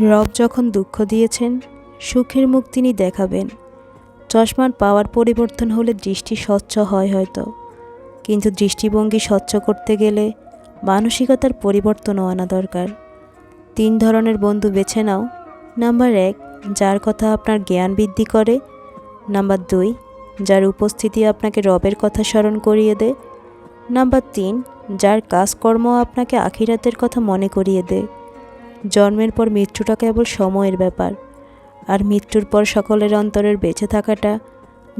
রব যখন দুঃখ দিয়েছেন, সুখের মুখ তিনি দেখাবেন। চশমার পাওয়ার পরিবর্তন হলে দৃষ্টি স্বচ্ছ হয় হয়তো, কিন্তু দৃষ্টিভঙ্গি স্বচ্ছ করতে গেলে মানসিকতার পরিবর্তনও আনা দরকার। 3 ধরনের বন্ধু বেছে নাও। নাম্বার 1, যার কথা আপনার জ্ঞান বৃদ্ধি করে। নাম্বার 2, যার উপস্থিতি আপনাকে রবের কথা স্মরণ করিয়ে দেয়। নাম্বার 3, যার কাজকর্ম আপনাকে আখিরাতের কথা মনে করিয়ে দেয়। জন্মের পর মৃত্যুটা কেবল সময়ের ব্যাপার, আর মৃত্যুর পর সকলের অন্তরের বেঁচে থাকাটা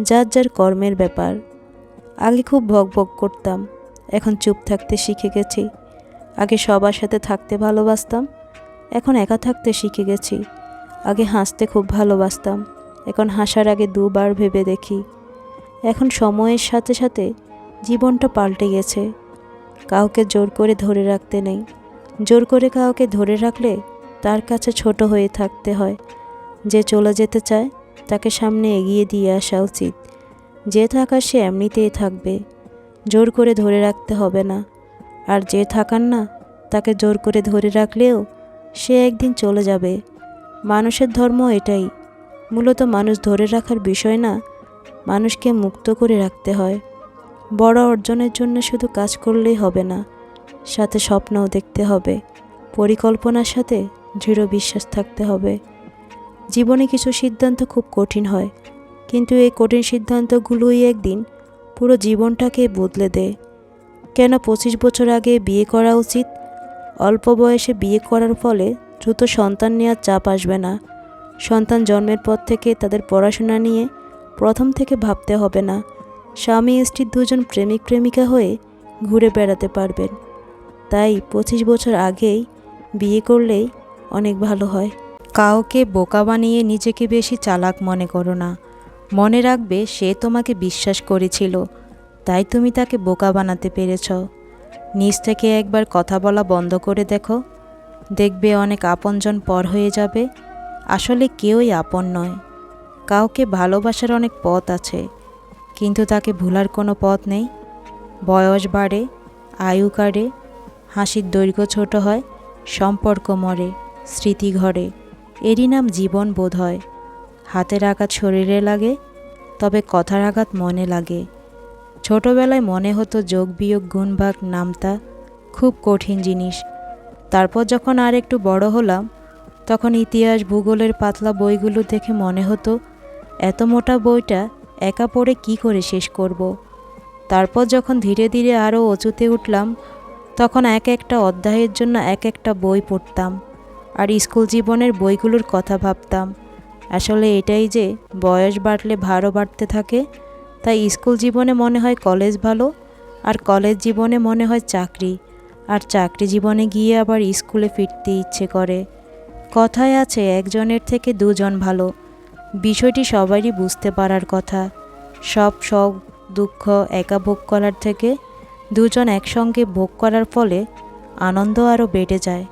যার যার কর্মের ব্যাপার। আগে খুব ভকভক করতাম, এখন চুপ থাকতে শিখে গেছি। আগে সবার সাথে থাকতে ভালোবাসতাম, এখন একা থাকতে শিখে গেছি। আগে হাসতে খুব ভালোবাসতাম, এখন হাসার আগে 2 বার ভেবে দেখি। এখন সময়ের সাথে সাথে জীবনটা পাল্টে গেছে। কাউকে জোর করে ধরে রাখতে নেই। জোর করে কাউকে ধরে রাখলে তার কাছে ছোট হয়ে থাকতে হয়। যে চলে যেতে চায় তাকে সামনে এগিয়ে দিয়ে আসা উচিত। যে থাকার সে এমনিতেই থাকবে, জোর করে ধরে রাখতে হবে না। আর যে থাকার না, তাকে জোর করে ধরে রাখলেও সে একদিন চলে যাবে। মানুষের ধর্ম এটাই। মূলত মানুষ ধরে রাখার বিষয় না, মানুষকে মুক্ত করে রাখতে হয়। বড় অর্জনের জন্য শুধু কাজ করলেই হবে না, সাথে স্বপ্নও দেখতে হবে। পরিকল্পনার সাথে দৃঢ় বিশ্বাস থাকতে হবে। জীবনে কিছু সিদ্ধান্ত খুব কঠিন হয়, কিন্তু এই কঠিন সিদ্ধান্তগুলোই একদিন পুরো জীবনটাকে বদলে দেয়। কেন 25 বছর আগে বিয়ে করা উচিত? অল্প বয়সে বিয়ে করার ফলে দ্রুত সন্তান নেওয়ার চাপ আসবে না। সন্তান জন্মের পর থেকে তাদের পড়াশোনা নিয়ে প্রথম থেকে ভাবতে হবে না। স্বামী স্ত্রী দুজন প্রেমিক প্রেমিকা হয়ে ঘুরে বেড়াতে পারবেন। তাই 25 বছর আগেই বিয়ে করলেই অনেক ভালো হয়। কাউকে বোকা বানিয়ে নিজেকে বেশি চালাক মনে করো না। মনে রাখবে, সে তোমাকে বিশ্বাস করেছিল, তাই তুমি তাকে বোকা বানাতে পেরেছ। নিজ থেকে একবার কথা বলা বন্ধ করে দেখো, দেখবে অনেক আপনজন পর হয়ে যাবে। আসলে কেউই আপন নয়। কাউকে ভালোবাসার অনেক পথ আছে, কিন্তু তাকে ভোলার কোনো পথ নেই। বয়স বাড়ে, আয়ু কাটে, হাসির দৈর্ঘ্য ছোট হয়, সম্পর্ক মরে, স্মৃতি ঘরে। এরই নাম জীবন বোধ হয়। হাতের আঘাত শরীরে লাগে, তবে কথার আঘাত মনে লাগে। ছোটবেলায় মনে হতো যোগ বিয়োগ গুণ ভাগ নামতা খুব কঠিন জিনিস। তারপর যখন আর একটু বড় হলাম, তখন ইতিহাস ভূগোলের পাতলা বইগুলো দেখে মনে হতো এত মোটা বইটা একা পড়ে কি করে শেষ করব। তারপর যখন ধীরে ধীরে আরও উঁচুতে উঠলাম, তখন এক একটা অধ্যায়ের জন্য এক একটা বই পড়তাম, আর স্কুল জীবনের বইগুলোর কথা ভাবতাম। আসলে এটাই যে বয়স বাড়লে ভারও বাড়তে থাকে। তাই স্কুল জীবনে মনে হয় কলেজ ভালো, আর কলেজ জীবনে মনে হয় চাকরি, আর চাকরি জীবনে গিয়ে আবার স্কুলে ফিরতে ইচ্ছে করে। কথায় আছে, একজনের থেকে 2 জন ভালো। বিষয়টি সবারই বুঝতে পারার কথা। সব শখ দুঃখ একা ভোগ করার থেকে 2 জন একসঙ্গে ভোগ করার ফলে আনন্দ আরও বেড়ে যায়।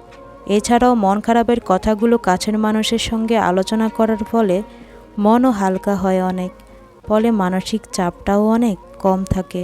এছাড়াও মন খারাপের কথাগুলো কাছের মানুষের সঙ্গে আলোচনা করার ফলে মনও হালকা হয় অনেক, ফলে মানসিক চাপটাও অনেক কম থাকে।